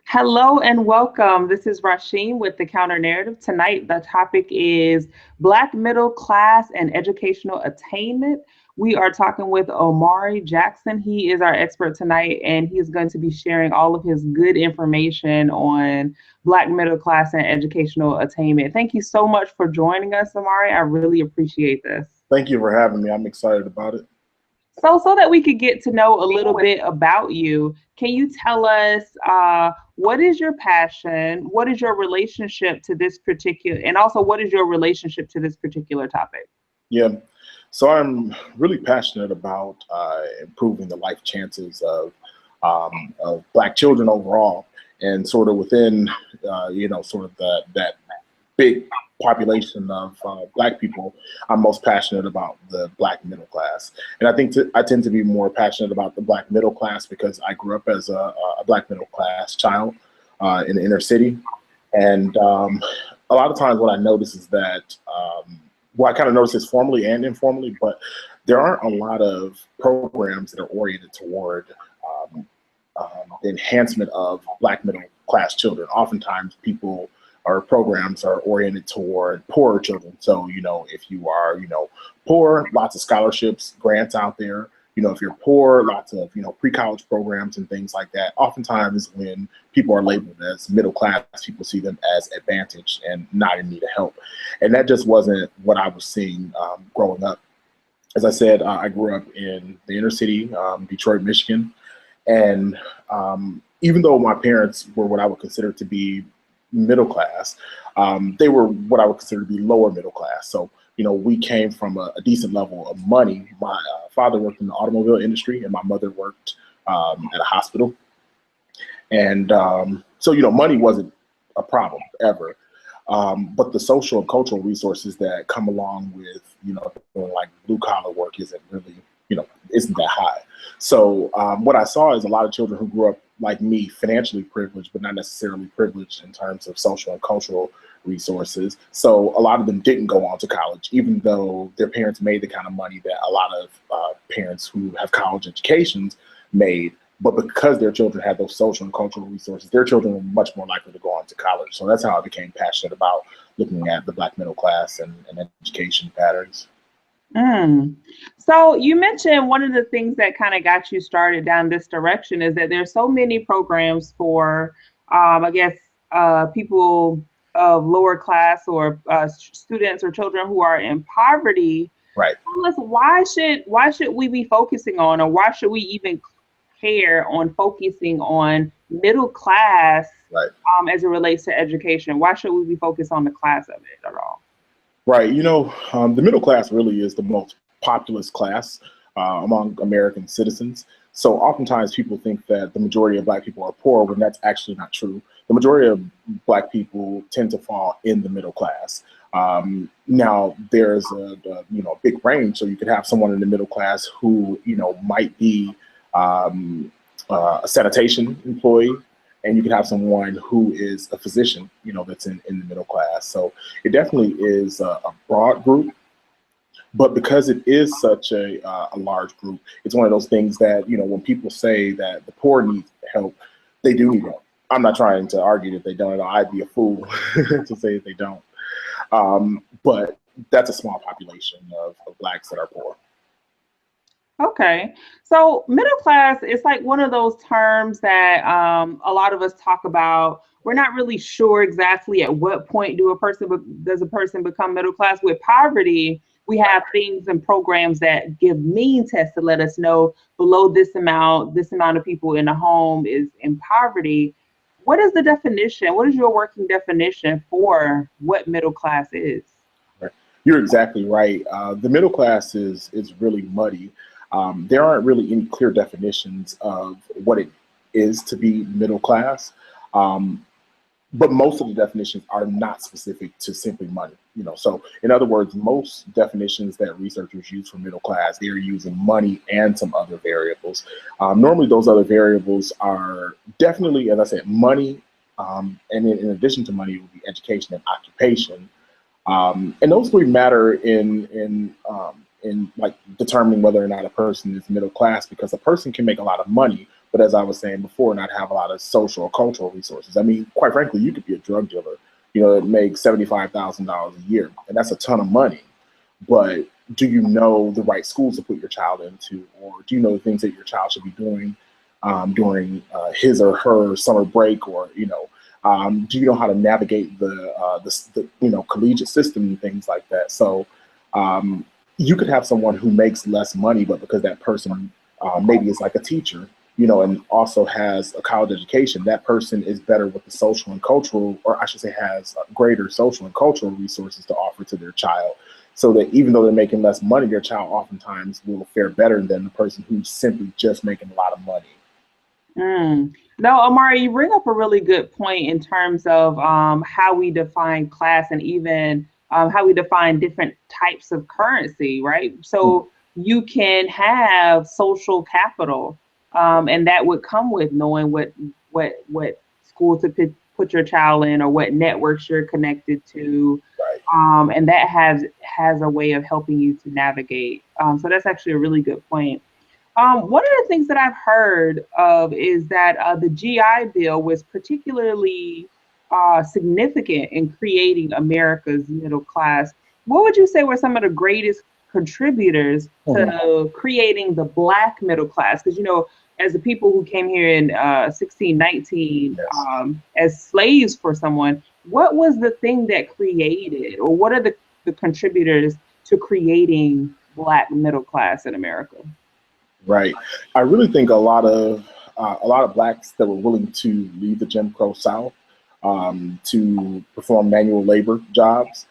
Hello and welcome. This is Rasheem with the Counter Narrative. Tonight, the topic is Black middle class and educational attainment. We are talking with Azaria Jackson. He is our expert tonight, and he is going to be sharing all of his good information on Black middle class and educational attainment. Thank you so much for joining us, Azaria. I really appreciate this. Thank you for having me. I'm excited about it. So that we could get to know a little bit about you, can you tell us what is your passion? What is your relationship to this particular, and also what is your relationship to this particular topic? Yeah. So I'm really passionate about improving the life chances of Black children overall, and sort of within, sort of that big population of Black people. I'm most passionate about the Black middle class, and I think I tend to be more passionate about the Black middle class because I grew up as a Black middle class child in the inner city, and a lot of times what I notice is that well, I kind of notice this formally and informally, but there aren't a lot of programs that are oriented toward the enhancement of Black middle class children. Oftentimes people or programs are oriented toward poorer children. So, if you are, poor, lots of scholarships, grants out there. If you're poor, lots of, pre-college programs and things like that. Oftentimes when people are labeled as middle class, people see them as advantaged and not in need of help. And that just wasn't what I was seeing growing up. As I said, I grew up in the inner city, Detroit, Michigan. And even though my parents were what I would consider to be middle class, they were what I would consider to be lower middle class. So, we came from a decent level of money. My father worked in the automobile industry and my mother worked at a hospital. And so, money wasn't a problem ever. But the social and cultural resources that come along with, doing like blue collar work isn't really, isn't that high. So what I saw is a lot of children who grew up like me, financially privileged, but not necessarily privileged in terms of social and cultural resources. So a lot of them didn't go on to college, even though their parents made the kind of money that a lot of parents who have college educations made. But because their children had those social and cultural resources, their children were much more likely to go on to college. So that's how I became passionate about looking at the Black middle class and education patterns. So you mentioned one of the things that kind of got you started down this direction is that there's so many programs for, people of lower class or students or children who are in poverty. Right. Tell us, why should we be focusing on, or why should we even care on focusing on middle class, Right. As it relates to education? Why should we be focused on the class of it at all? Right. The middle class really is the most populous class among American citizens. So oftentimes people think that the majority of Black people are poor when that's actually not true. The majority of Black people tend to fall in the middle class. Now there's a big range. So you could have someone in the middle class who, might be a sanitation employee, and you can have someone who is a physician, that's in the middle class. So it definitely is a broad group, but because it is such a large group, it's one of those things that, when people say that the poor need help, they do need help. I'm not trying to argue that they don't at all. I'd be a fool to say that they don't. But that's a small population of Blacks that are poor. Okay. So middle class is like one of those terms that a lot of us talk about. We're not really sure exactly at what point does a person become middle class. With poverty, we have things and programs that give mean tests to let us know below this amount of people in a home is in poverty. What is the definition? What is your working definition for what middle class is? You're exactly right. The middle class is really muddy. There aren't really any clear definitions of what it is to be middle class, but most of the definitions are not specific to simply money. So in other words, most definitions that researchers use for middle class, they're using money and some other variables. Normally, those other variables are definitely, as I said, money, and then in addition to money, it would be education and occupation. And those three matter in like determining whether or not a person is middle class, because a person can make a lot of money but as I was saying before, not have a lot of social or cultural resources. I mean, quite frankly, you could be a drug dealer, that makes $75,000 a year, and that's a ton of money. But do you know the right schools to put your child into, or do you know the things that your child should be doing during his or her summer break, or do you know how to navigate the collegiate system and things like that? So you could have someone who makes less money, but because that person maybe is like a teacher, and also has a college education, that person is better with the social and cultural, or I should say has greater social and cultural resources to offer to their child. So that even though they're making less money, their child oftentimes will fare better than the person who's simply just making a lot of money. No, Amari, you bring up a really good point in terms of how we define class, and even how we define different types of currency, right? So you can have social capital, and that would come with knowing what school to put your child in, or what networks you're connected to. Right. And that has a way of helping you to navigate. So that's actually a really good point. One of the things that I've heard of is that the GI Bill was particularly significant in creating America's middle class. What would you say were some of the greatest contributors to creating the Black middle class? Because, as the people who came here in 1619 Yes. as slaves for someone, what was the thing that created, or what are the contributors to creating Black middle class in America? Right. I really think a lot of blacks that were willing to leave the Jim Crow South to perform manual labor jobs.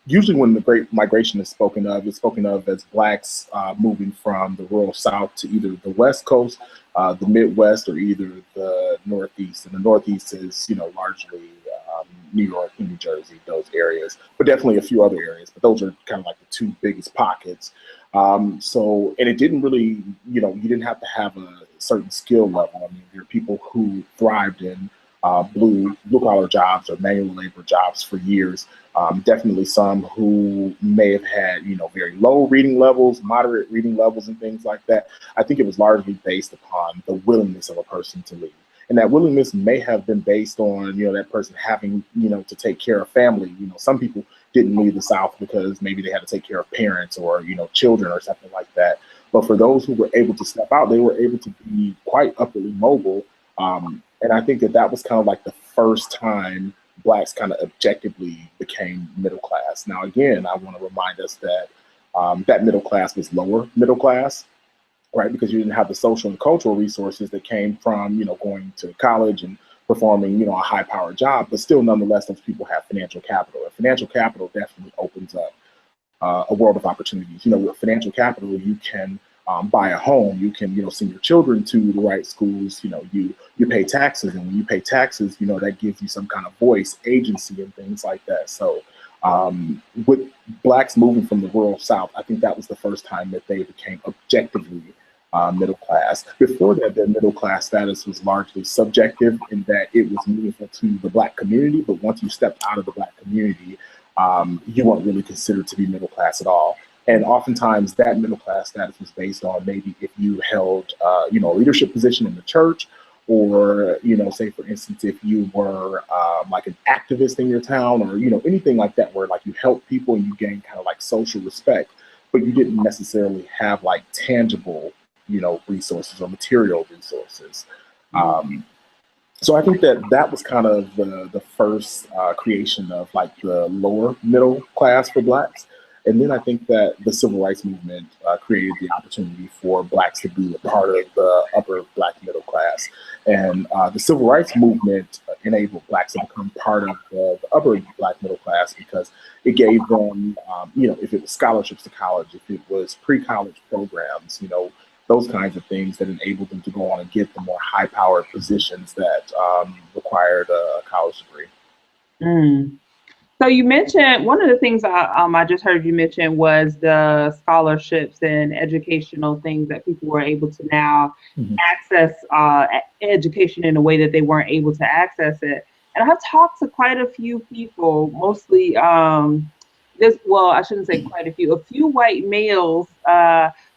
Usually, when the Great Migration is spoken of, it's spoken of as blacks moving from the rural South to either the West Coast, the Midwest, or either the Northeast. And the Northeast is, largely New York and New Jersey, those areas, but definitely a few other areas. But those are kind of like the two biggest pockets. And it didn't really, you didn't have to have a certain skill level. I mean, there are people who thrived in blue collar jobs or manual labor jobs for years. Definitely some who may have had, very low reading levels, moderate reading levels, and things like that. I think it was largely based upon the willingness of a person to leave. And that willingness may have been based on, that person having, to take care of family. Some people didn't leave the South because maybe they had to take care of parents or, children or something like that. But for those who were able to step out, they were able to be quite upwardly mobile. And I think that was kind of like the first time blacks kind of objectively became middle class. Now, again, I want to remind us that that middle class was lower middle class, right? Because you didn't have the social and cultural resources that came from, going to college and performing, a high-powered job. But still, nonetheless, those people have financial capital. And financial capital definitely opens up a world of opportunities. With financial capital, you can buy a home. You can, send your children to the right schools. You pay taxes, and when you pay taxes, that gives you some kind of voice, agency, and things like that. So with blacks moving from the rural South, I think that was the first time that they became objectively middle class. Before that, their middle class status was largely subjective in that it was meaningful to the Black community. But once you stepped out of the Black community, you weren't really considered to be middle class at all. And oftentimes that middle class status was based on maybe if you held, a leadership position in the church, or, say, for instance, if you were like an activist in your town, or, anything like that, where like you helped people and you gained kind of like social respect, but you didn't necessarily have like tangible, resources or material resources. So I think that was kind of the first creation of like the lower middle class for blacks. And then I think that the civil rights movement created the opportunity for blacks to be a part of the upper Black middle class. And the civil rights movement enabled blacks to become part of the upper Black middle class, because it gave them, if it was scholarships to college, if it was pre-college programs, those kinds of things that enabled them to go on and get the more high-powered positions that required a college degree. So you mentioned one of the things I just heard you mention was the scholarships and educational things that people were able to now access education in a way that they weren't able to access it. And I've talked to quite a few people, mostly I shouldn't say quite a few white males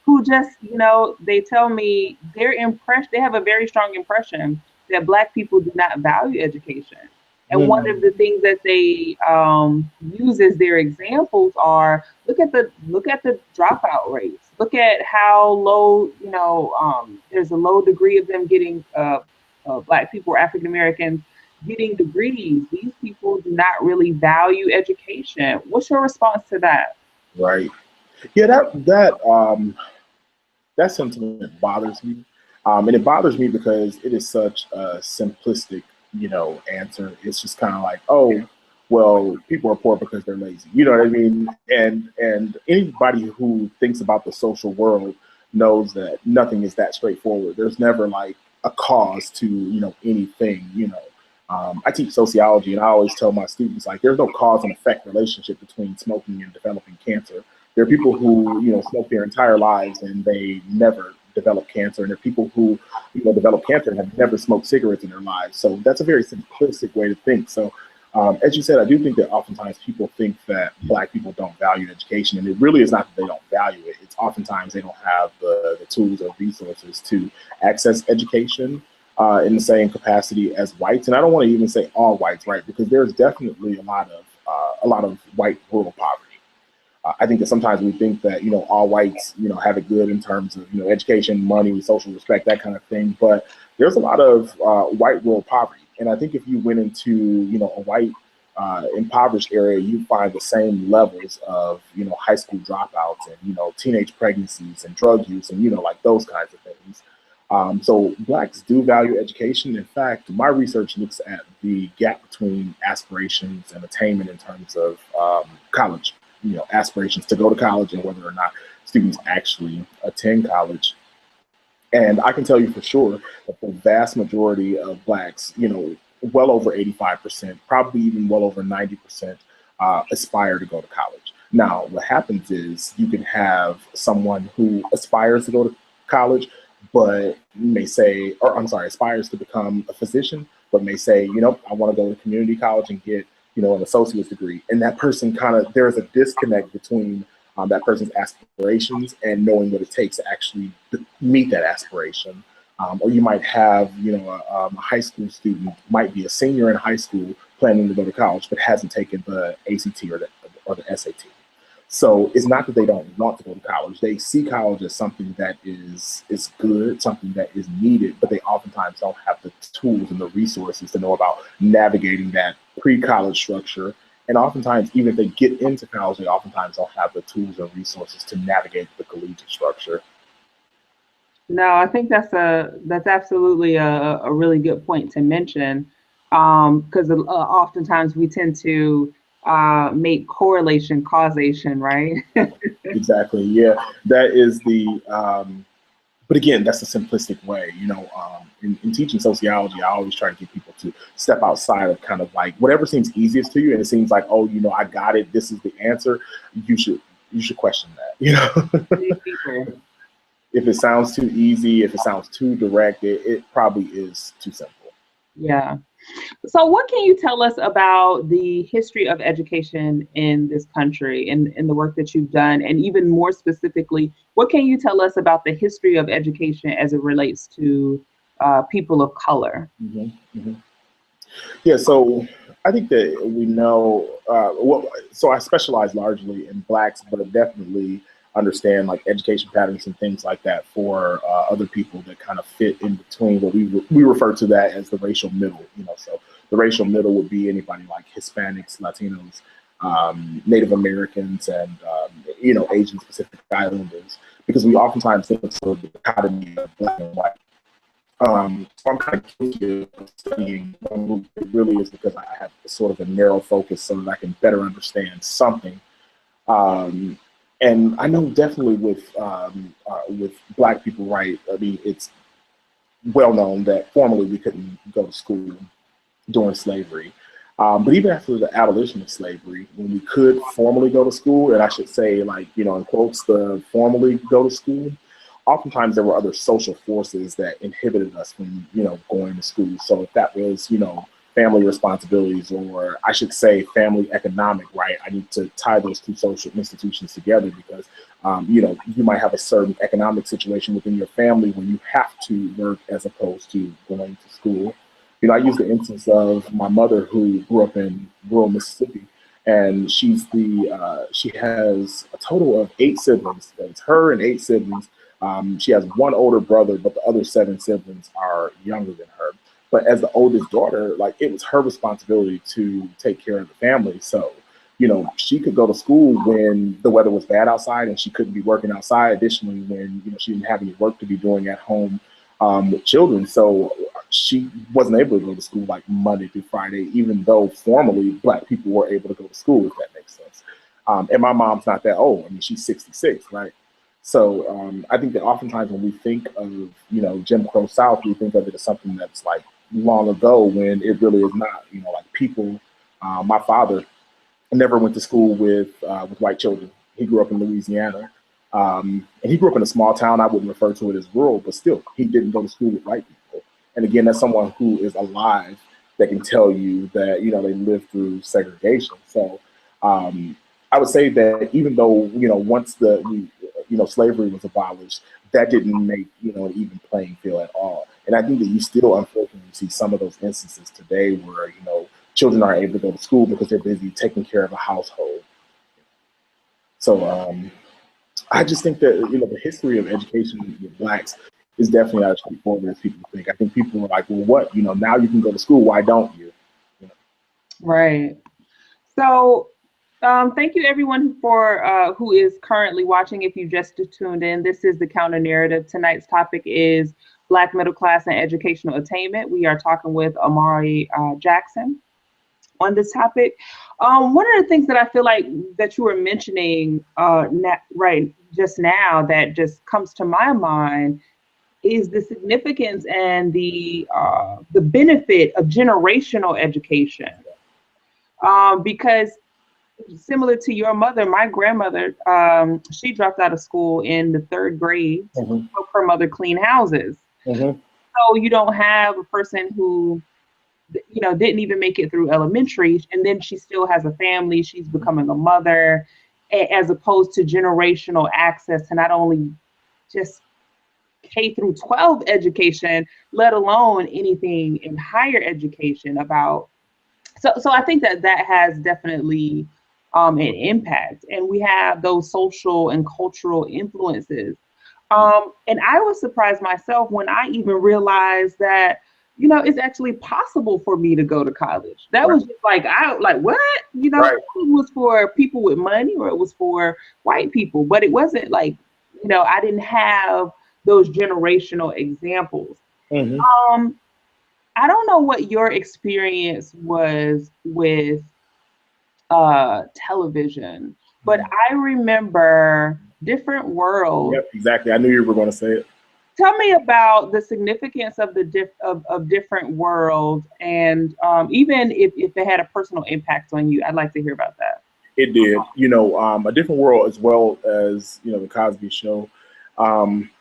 who just, you know, they tell me they're impressed, they have a very strong impression that Black people do not value education. And one of Mm, the things that they use as their examples are look at the dropout rates. Look at how low, you know, there's a low degree of them getting Black people or African Americans getting degrees. These people do not really value education. What's your response to that? right. Yeah, that sentiment bothers me. And it bothers me because it is such a simplistic, answer. It's just kind of like, oh, well, people are poor because they're lazy. You know what I mean? And anybody who thinks about the social world knows that nothing is that straightforward. There's never like a cause to, anything. I teach sociology, and I always tell my students like, there's no cause and effect relationship between smoking and developing cancer. There are people who, smoke their entire lives and they never develop cancer. And there are people who, develop cancer and have never smoked cigarettes in their lives. So that's a very simplistic way to think. So as you said, I do think that oftentimes people think that Black people don't value education. And it really is not that they don't value it. It's oftentimes they don't have the tools or resources to access education in the same capacity as whites. And I don't want to even say all whites, right? Because there's definitely a lot of white rural poverty. I think that sometimes we think that, all whites, have it good in terms of, education, money, social respect, that kind of thing. But there's a lot of white rural poverty. And I think if you went into, a white impoverished area, you find the same levels of, high school dropouts and, teenage pregnancies and drug use and, like those kinds of things. So Blacks do value education. In fact, my research looks at the gap between aspirations and attainment in terms of college, aspirations to go to college and whether or not students actually attend college. And I can tell you for sure that the vast majority of Blacks, well over 85%, probably even well over 90%, aspire to go to college. Now, what happens is you can have someone who aspires to go to college, but may say, or I'm sorry, aspires to become a physician, but may say, I want to go to community college and get, an associate's degree. And that person there's a disconnect between that person's aspirations and knowing what it takes to actually meet that aspiration. Or you might have, a high school student, might be a senior in high school planning to go to college, but hasn't taken the ACT or the SAT. So it's not that they don't want to go to college. They see college as something that is good, something that is needed, but they oftentimes don't have the tools and the resources to know about navigating that pre-college structure. And oftentimes, even if they get into college, they oftentimes don't have the tools and resources to navigate the collegiate structure. No, I think that's absolutely a really good point to mention, because oftentimes we tend to make correlation causation, right? Exactly. Yeah, that is but again, that's a simplistic way. In teaching sociology, I always try to get people to step outside of kind of like whatever seems easiest to you, and it seems like, oh, I got it. This is the answer. You should question that. People. If it sounds too easy, if it sounds too direct, it probably is too simple. Yeah. So, what can you tell us about the history of education in this country and in the work that you've done? And even more specifically, what can you tell us about the history of education as it relates to people of color? Mm-hmm. Yeah, so I think that we know, so I specialize largely in Blacks, but definitely understand like education patterns and things like that for other people that kind of fit in between what we refer to that as the racial middle. So the racial middle would be anybody like Hispanics, Latinos, Native Americans, and Asian Pacific Islanders, because we oftentimes think of sort of the dichotomy of Black and white. So I'm kind of guilty of studying one group. It really is because I have sort of a narrow focus so that I can better understand something. Um, and I know definitely with Black people, right? I mean, it's well known that formerly we couldn't go to school during slavery. But even after the abolition of slavery, when we could formally go to school, and I should say, like, in quotes, the formally go to school, oftentimes there were other social forces that inhibited us from, going to school. So if that was, family responsibilities, or I should say family economic, right? I need to tie those two social institutions together because you might have a certain economic situation within your family where you have to work as opposed to going to school. I use the instance of my mother who grew up in rural Mississippi, and she has a total of 8 siblings. It's her and 8 siblings. She has one older brother, but the other 7 siblings are younger than her. But as the oldest daughter, like, it was her responsibility to take care of the family. So, she could go to school when the weather was bad outside and she couldn't be working outside. Additionally, when, she didn't have any work to be doing at home with children. So she wasn't able to go to school like Monday through Friday, even though formally Black people were able to go to school, if that makes sense. And my mom's not that old. I mean, she's 66, right? So I think that oftentimes when we think of, Jim Crow South, we think of it as something that's like long ago, when it really is not. Like, people, my father never went to school with white children. He grew up in Louisiana, and he grew up in a small town. I wouldn't refer to it as rural, but still, he didn't go to school with white people. And again, that's someone who is alive that can tell you that they lived through segregation. So I would say that even though once slavery was abolished, that didn't make an even playing field at all. And I think that you still unfortunately see some of those instances today where children aren't able to go to school because they're busy taking care of a household. So I just think that the history of education with Blacks is definitely not as straightforward as people think. I think people are like, well, what? Now you can go to school. Why don't you? Right. So thank you everyone for who is currently watching. If you just tuned in, this is the Counter Narrative. Tonight's topic is Black middle class and educational attainment. We are talking with Azaria Jackson on this topic. One of the things that I feel like that you were mentioning right just now that just comes to my mind is the significance and the benefit of generational education. Because similar to your mother, my grandmother, she dropped out of school in the 3rd grade to help her mother clean houses. So you don't have a person who didn't even make it through elementary, and then she still has a family. She's becoming a mother, as opposed to generational access to not only just K through 12 education, let alone anything in higher education about. So I think that has definitely an impact, and we have those social and cultural influences. And I was surprised myself when I even realized that, it's actually possible for me to go to college. That was just like, what? It was for people with money, or it was for white people, but it wasn't like, I didn't have those generational examples. I don't know what your experience was with television, but I remember Different World. Yep, exactly. I knew you were going to say it. Tell me about the significance of the of Different World, and even if it had a personal impact on you, I'd like to hear about that. It did. A Different World, as well as the Cosby Show.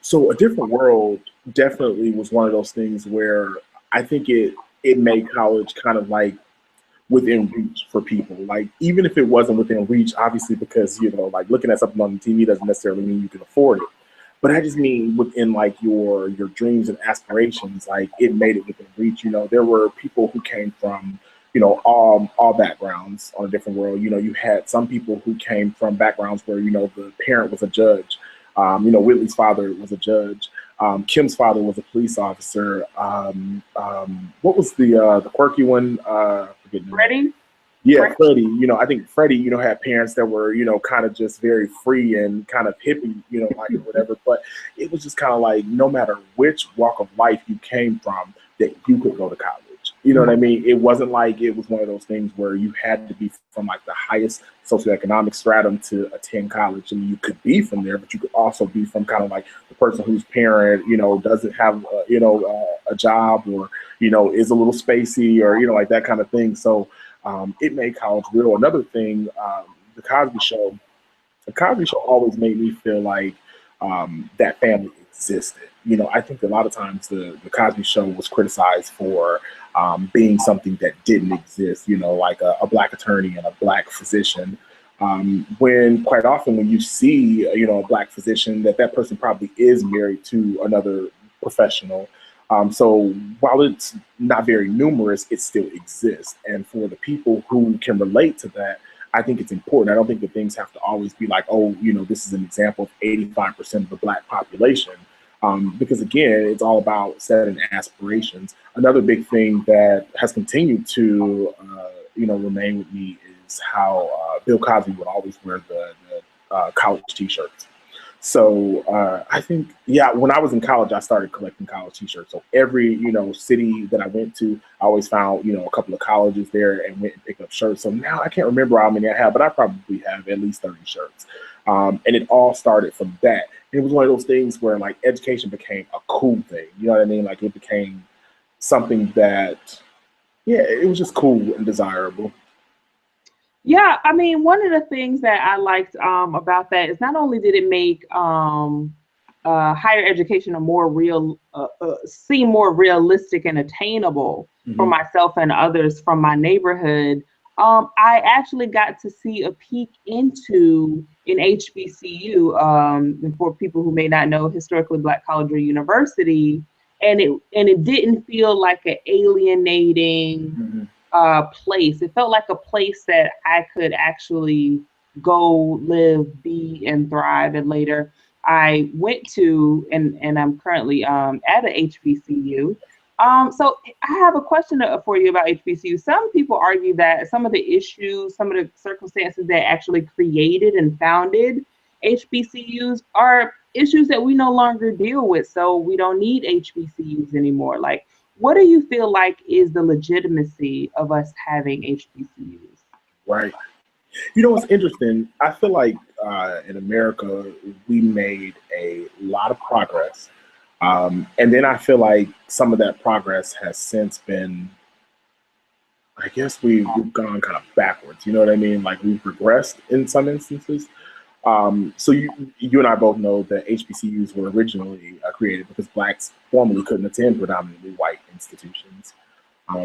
So A Different World definitely was one of those things where I think it made college kind of like within reach for people. Like, even if it wasn't within reach, obviously, because like, looking at something on the TV doesn't necessarily mean you can afford it. But I just mean within like your dreams and aspirations, like, it made it within reach. There were people who came from all backgrounds on A Different World. You had some people who came from backgrounds where the parent was a judge. Whitley's father was a judge. Kim's father was a police officer. What was the quirky one? Freddie? Yeah, Freddie. I think Freddie, had parents that were, kind of just very free and kind of hippie, like, or whatever. But it was just kind of like, no matter which walk of life you came from, that you could go to college. You know what I mean? It wasn't like it was one of those things where you had to be from like the highest socioeconomic stratum to attend college. I mean, you could be from there, but you could also be from kind of like the person whose parent, doesn't have, a job, or, is a little spacey, or, like that kind of thing. So it made college real. Another thing, the Cosby Show always made me feel like that family existed. I think a lot of times the Cosby Show was criticized for being something that didn't exist, like a Black attorney and a Black physician. When quite often when you see, a Black physician, that person probably is married to another professional. So while it's not very numerous, it still exists. And for the people who can relate to that, I think it's important. I don't think that things have to always be like, oh, this is an example of 85% of the Black population. Because again, it's all about setting aspirations. Another big thing that has continued to, remain with me is how Bill Cosby would always wear the college T-shirts. So I think, yeah, when I was in college, I started collecting college T-shirts. So every, city that I went to, I always found, a couple of colleges there and went and picked up shirts. So now I can't remember how many I have, but I probably have at least 30 shirts. And it all started from that. It was one of those things where like education became a cool thing. You know what I mean? Like it became something that, yeah, it was just cool and desirable. Yeah, I mean, one of the things that I liked about that is not only did it make higher education a more seem more realistic and attainable for Mm-hmm. myself and others from my neighborhood. I actually got to see a peek into an HBCU, and for people who may not know, historically Black college or university, and it didn't feel like an alienating Mm-hmm. place. It felt like a place that I could actually go live, be, and thrive. And later, I went to, and I'm currently at a HBCU. So I have a question for you about HBCU. Some people argue that some of the issues, some of the circumstances that actually created and founded HBCUs are issues that we no longer deal with. So we don't need HBCUs anymore. Like, what do you feel like is the legitimacy of us having HBCUs? Right. What's interesting? I feel like in America, we made a lot of progress. And then I feel like some of that progress has since been, I guess we've gone kind of backwards. You know what I mean? Like we've regressed in some instances. So you and I both know that HBCUs were originally created because Blacks formerly couldn't attend predominantly white institutions.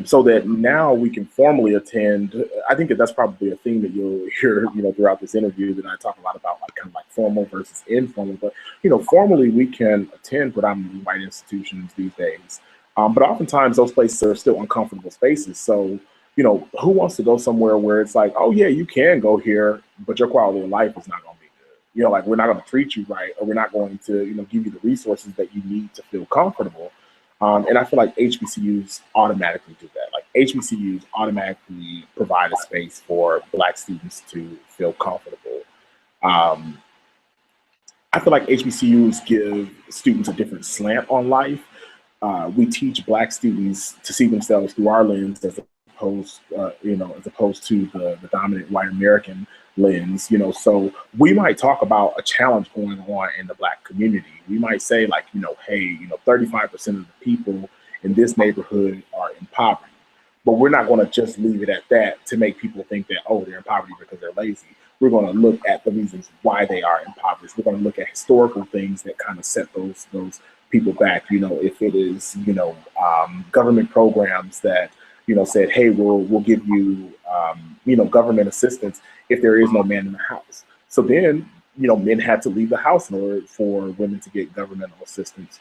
So that now we can formally attend. I think that that's probably a theme that you'll hear, throughout this interview that I talk a lot about, like kind of like formal versus informal. But formally we can attend predominantly white institutions these days. But oftentimes those places are still uncomfortable spaces. So who wants to go somewhere where it's like, oh yeah, you can go here, but your quality of life is not going to be good. Like we're not going to treat you right, or we're not going to give you the resources that you need to feel comfortable. And I feel like HBCUs automatically do that. Like HBCUs automatically provide a space for Black students to feel comfortable. Um, I feel like HBCUs give students a different slant on life. We teach Black students to see themselves through our lens as opposed to the dominant white American lens. So we might talk about a challenge going on in the Black community. We might say like, hey, 35% of the people in this neighborhood are in poverty. But we're not going to just leave it at that to make people think that, oh, they're in poverty because they're lazy. We're going to look at the reasons why they are impoverished. We're going to look at historical things that kind of set those people back. If it is, government programs that, said, hey, we'll give you, government assistance if there is no man in the house. So then, men had to leave the house in order for women to get governmental assistance.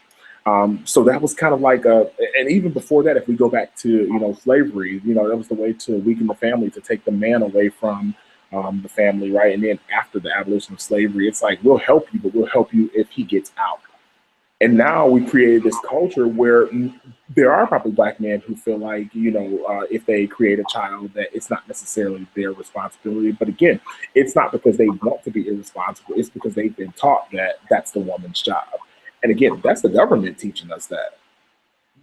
So that was kind of like and even before that, if we go back to, slavery, that was the way to weaken the family, to take the man away from the family, right? And then after the abolition of slavery, it's like, we'll help you, but we'll help you if he gets out. And now we created this culture where there are probably Black men who feel like, if they create a child, that it's not necessarily their responsibility. But again, it's not because they want to be irresponsible. It's because they've been taught that that's the woman's job. And again, that's the government teaching us that.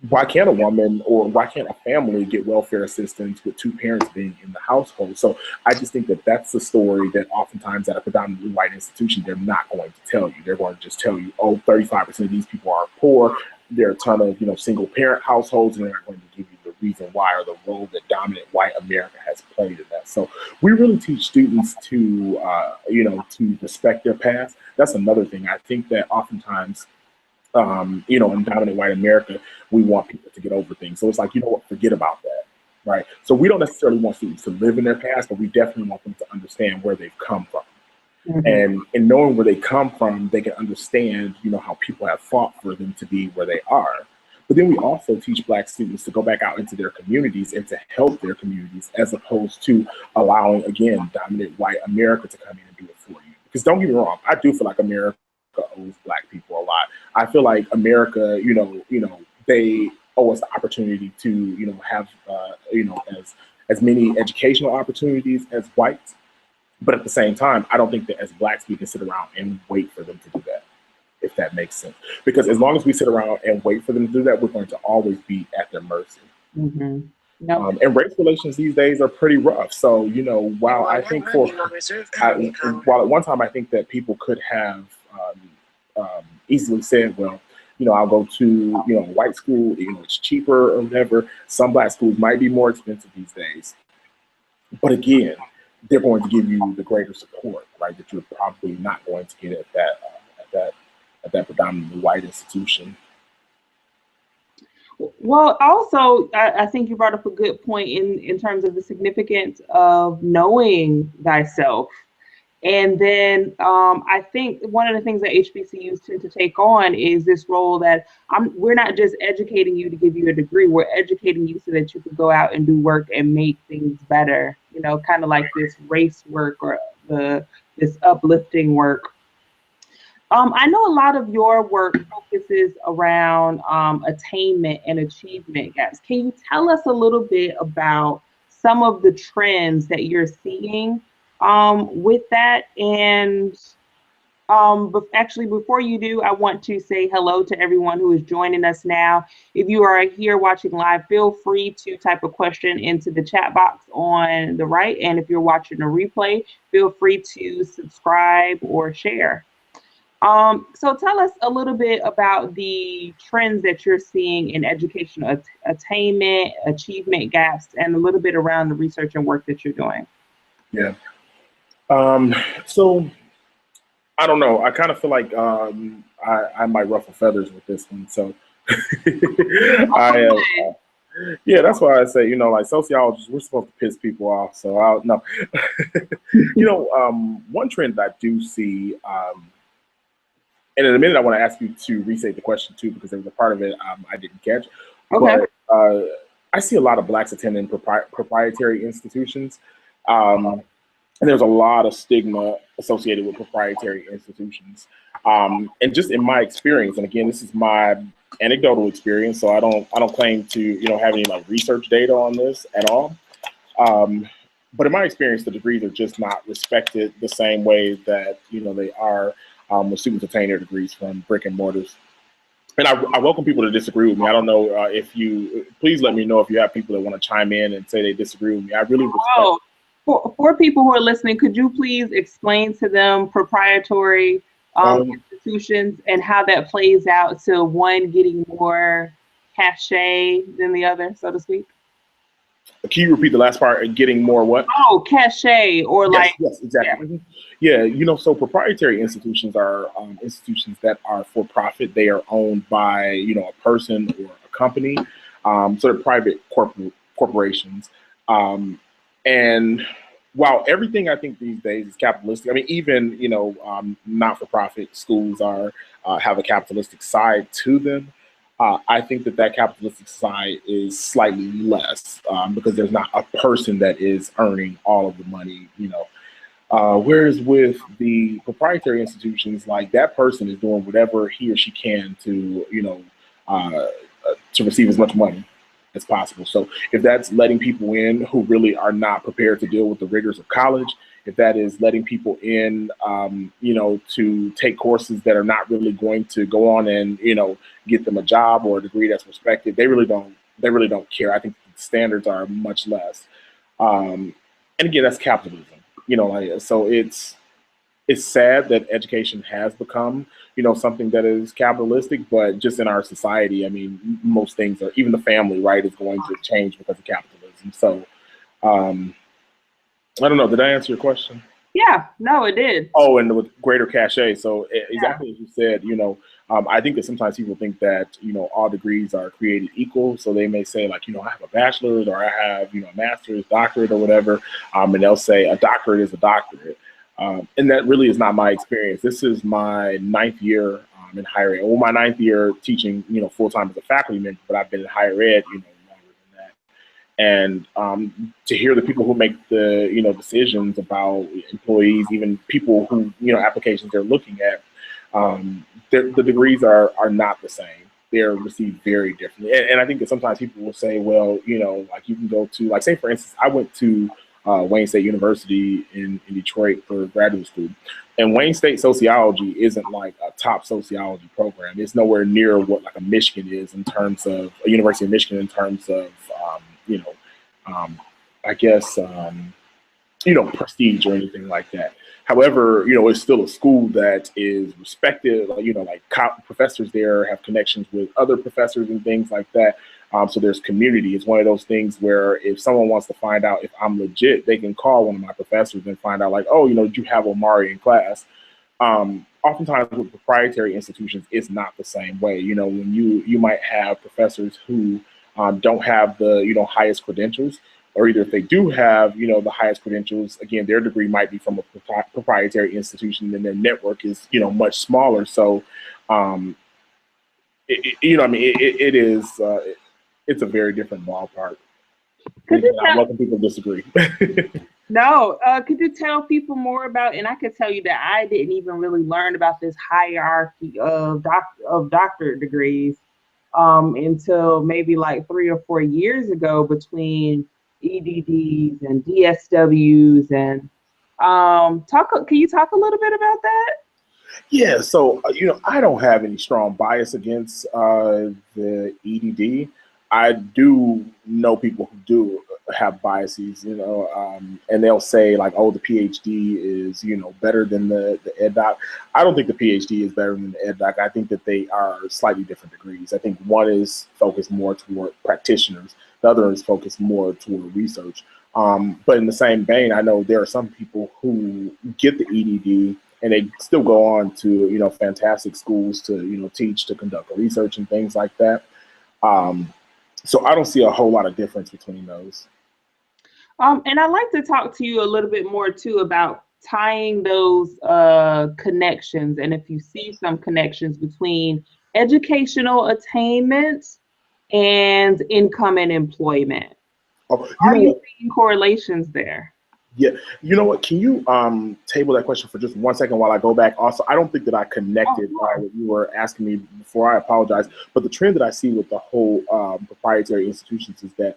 Why can't a woman or why can't a family get welfare assistance with two parents being in the household? So I just think that that's the story that oftentimes at a predominantly white institution, they're not going to tell you. They're going to just tell you, oh, 35% of these people are poor. There are a ton of, single parent households, and they're not going to give you the reason why or the role that dominant white America has played in that. So we really teach students to, to respect their past. That's another thing. I think that oftentimes, in dominant white America, we want people to get over things. So it's like, forget about that. right? So we don't necessarily want students to live in their past, but we definitely want them to understand where they've come from. And in knowing where they come from, they can understand, how people have fought for them to be where they are. But then we also teach Black students to go back out into their communities and to help their communities, as opposed to allowing, again, dominant white America to come in and do it for you. Because don't get me wrong, I do feel like America owes Black people a lot. I feel like America, they owe us the opportunity to, have, as many educational opportunities as whites. But at the same time, I don't think that as Blacks, we can sit around and wait for them to do that, if that makes sense. Because as long as we sit around and wait for them to do that, we're going to always be at their mercy. And race relations these days are pretty rough. So, while I think while at one time I think that people could have easily said, well, I'll go to, a white school, it's cheaper or whatever. Some Black schools might be more expensive these days. But again, they're going to give you the greater support, right? That you're probably not going to get at that predominantly white institution. Well, also, I think you brought up a good point in terms of the significance of knowing thyself. And then I think one of the things that HBCUs tend to take on is this role that we're not just educating you to give you a degree, we're educating you so that you can go out and do work and make things better, kind of like this race work or this uplifting work. I know a lot of your work focuses around attainment and achievement gaps. Can you tell us a little bit about some of the trends that you're seeing with that? And but actually, before you do, I want to say hello to everyone who is joining us now. If you are here watching live, feel free to type a question into the chat box on the right. And if you're watching a replay, feel free to subscribe or share. So tell us a little bit about the trends that you're seeing in educational attainment, achievement gaps, and a little bit around the research and work that you're doing. Yeah. So I don't know. I kind of feel like I might ruffle feathers with this one. So yeah, that's why I say, like sociologists, we're supposed to piss people off. So I'll no. One trend that I do see, and in a minute I want to ask you to restate the question too, because there was a part of it I didn't catch. Okay. But I see a lot of Blacks attending proprietary institutions. And there's a lot of stigma associated with proprietary institutions. And just in my experience, and again, this is my anecdotal experience, so I don't claim to have any like research data on this at all. But in my experience, the degrees are just not respected the same way that they are when students attain their degrees from brick and mortars. And I welcome people to disagree with me. I don't know if you, please let me know if you have people that want to chime in and say they disagree with me. I really respect. For people who are listening, could you please explain to them proprietary institutions and how that plays out to one getting more cachet than the other, so to speak? Can you repeat the last part? Getting more what? Oh, cachet or yes, exactly. Yeah, so proprietary institutions are institutions that are for profit. They are owned by a person or a company, so they're private corporations. And while everything I think these days is capitalistic, I mean, even not-for-profit schools have a capitalistic side to them. I think that capitalistic side is slightly less because there's not a person that is earning all of the money. Whereas with the proprietary institutions, like that person is doing whatever he or she can to to receive as much money as possible. So if that's letting people in who really are not prepared to deal with the rigors of college, if that is letting people in, to take courses that are not really going to go on and, get them a job or a degree that's respected, they really don't care. I think the standards are much less. And again, that's capitalism, so it's sad that education has become, something that is capitalistic, but just in our society, I mean, most things are, even the family, right, is going to change because of capitalism. So, I don't know. Did I answer your question? Yeah, no, it did. Oh, and with greater cachet. So exactly as you said, I think that sometimes people think that, all degrees are created equal. So they may say like, I have a bachelor's or I have, a master's, doctorate or whatever. And they'll say a doctorate is a doctorate. And that really is not my experience. This is my 9th year in higher ed. Well, my 9th year teaching, full-time as a faculty member, but I've been in higher ed, longer than that. And to hear the people who make the, decisions about employees, even people who, applications they're looking at, the degrees are not the same. They're received very differently. And I think that sometimes people will say, well, like you can go to, like, say, for instance, I went to Wayne State University in Detroit for graduate school. And Wayne State sociology isn't like a top sociology program. It's nowhere near what like a Michigan is in terms of a University of Michigan in terms of, I guess, prestige or anything like that. However, it's still a school that is respected. Like professors there have connections with other professors and things like that. So there's community. It's one of those things where if someone wants to find out if I'm legit, they can call one of my professors and find out like, oh, did you have Omari in class? Oftentimes with proprietary institutions, it's not the same way. When you might have professors who don't have the, highest credentials, or either if they do have, the highest credentials, again, their degree might be from a proprietary institution and their network is, much smaller. So, it is, it's a very different ballpark. I welcome people to disagree. No, could you tell people more about, and I could tell you that I didn't even really learn about this hierarchy of doctorate degrees until maybe like 3 or 4 years ago between EDDs and DSWs and can you talk a little bit about that? Yeah, so I don't have any strong bias against the EDD. I do know people who do have biases, and they'll say like, oh, the PhD is, better than the ed doc. I don't think the PhD is better than the ed doc. I think that they are slightly different degrees. I think one is focused more toward practitioners. The other is focused more toward research. But in the same vein, I know there are some people who get the EDD and they still go on to, fantastic schools to, teach, to conduct research and things like that. So I don't see a whole lot of difference between those. And I'd like to talk to you a little bit more too about tying those connections, and if you see some connections between educational attainment and income and employment. Are you seeing correlations there? Yeah, you know what? Can you table that question for just 1 second while I go back? Also, I don't think that I connected what you were asking me before. I apologize. But the trend that I see with the whole proprietary institutions is that,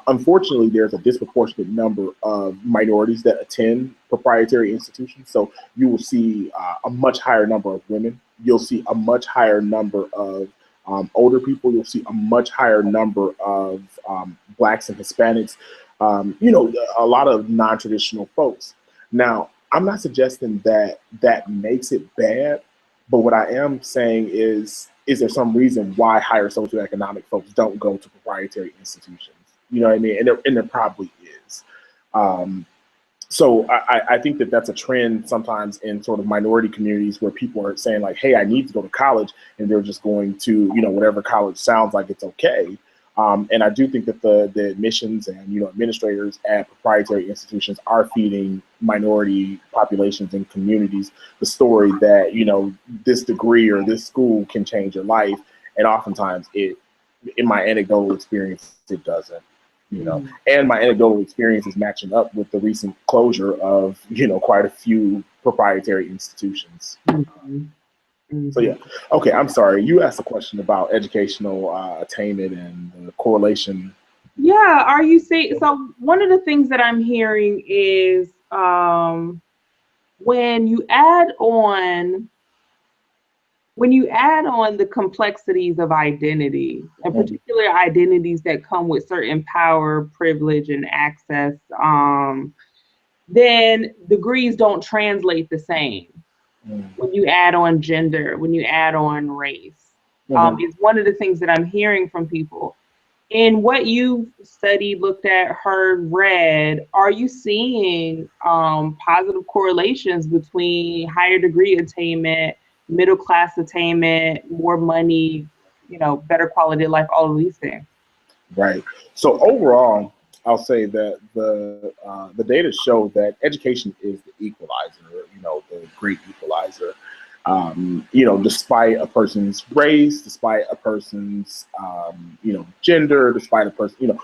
unfortunately, there's a disproportionate number of minorities that attend proprietary institutions. So you will see a much higher number of women. You'll see a much higher number of older people. You'll see a much higher number of Blacks and Hispanics. A lot of non-traditional folks. Now, I'm not suggesting that that makes it bad, but what I am saying is there some reason why higher socioeconomic folks don't go to proprietary institutions? You know what I mean? And there probably is. So I think that that's a trend sometimes in sort of minority communities where people are saying like, hey, I need to go to college, and they're just going to, whatever college sounds like it's okay. And I do think that the admissions and, administrators at proprietary institutions are feeding minority populations and communities the story that, this degree or this school can change your life. And oftentimes in my anecdotal experience, it doesn't, and my anecdotal experience is matching up with the recent closure of, quite a few proprietary institutions. So yeah, okay, I'm sorry. You asked a question about educational attainment and the correlation. Yeah, are you saying, so one of the things that I'm hearing is when you add on the complexities of identity, and particular identities that come with certain power, privilege, and access, then degrees don't translate the same. When you add on gender, when you add on race, is one of the things that I'm hearing from people. In what you've studied, looked at, heard, read, are you seeing positive correlations between higher degree attainment middle class attainment, more money, better quality of life, all of these things. Right. So overall, I'll say that the data show that education is the equalizer, the great equalizer. Despite a person's race, despite a person's, gender, despite a person,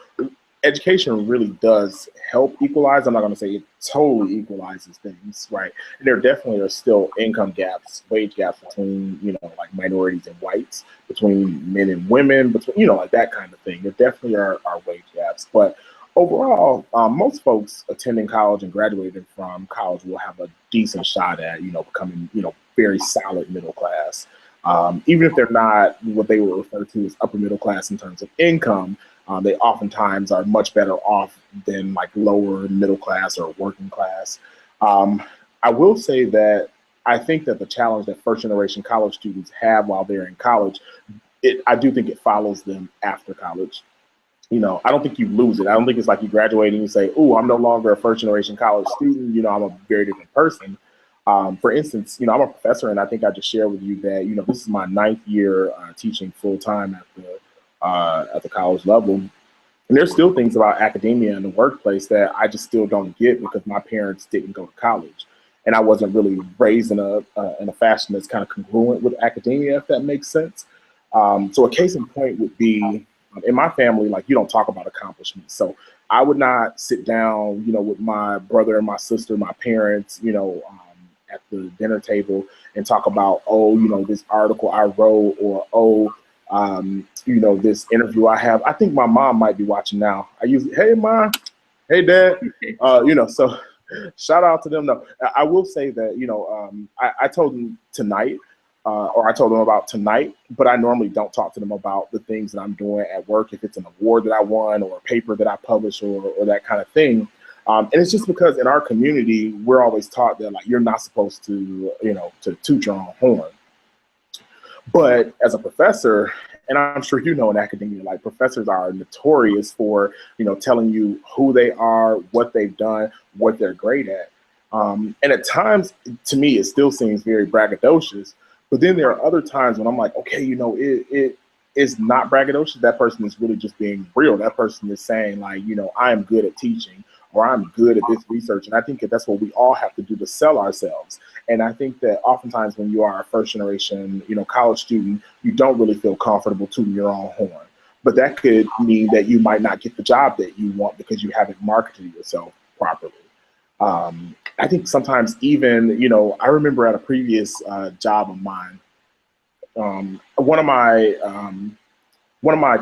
education really does help equalize. I'm not going to say it totally equalizes things, right? There definitely are still income gaps, wage gaps between, like minorities and whites, between men and women, between, like that kind of thing. There definitely are wage gaps. But overall, most folks attending college and graduating from college will have a decent shot at, becoming, very solid middle class. Even if they're not what they would refer to as upper middle class in terms of income, they oftentimes are much better off than like lower middle class or working class. I will say that I think that the challenge that first generation college students have while they're in college, I do think it follows them after college. I don't think you lose it. I don't think it's like you graduate and you say, "Oh, I'm no longer a first generation college student. I'm a very different person." For instance, I'm a professor, and I think I just shared with you that, this is my 9th year teaching full time at the college level. And there's still things about academia and the workplace that I just still don't get because my parents didn't go to college. And I wasn't really raised in a fashion that's kind of congruent with academia, if that makes sense. So a case in point would be, in my family, like, you don't talk about accomplishments. So I would not sit down, with my brother and my sister, my parents, at the dinner table and talk about, this article I wrote, or, this interview I have. I think my mom might be watching now. I usually, hey, Mom, hey, Dad, so shout out to them. No, I will say that, I told them tonight, or I told them about tonight, but I normally don't talk to them about the things that I'm doing at work, if it's an award that I won or a paper that I publish or that kind of thing. And it's just because in our community, we're always taught that, like, you're not supposed to, to toot your own horn. But as a professor, and I'm sure in academia, like, professors are notorious for, telling you who they are, what they've done, what they're great at. And at times, to me, it still seems very braggadocious. But then there are other times when I'm like, okay, it is not braggadocious. That person is really just being real. That person is saying, like, I am good at teaching, or I'm good at this research. And I think that that's what we all have to do to sell ourselves. And I think that oftentimes when you are a first generation, college student, you don't really feel comfortable tooting your own horn. But that could mean that you might not get the job that you want because you haven't marketed yourself properly. I think sometimes even, I remember at a previous job of mine, one of my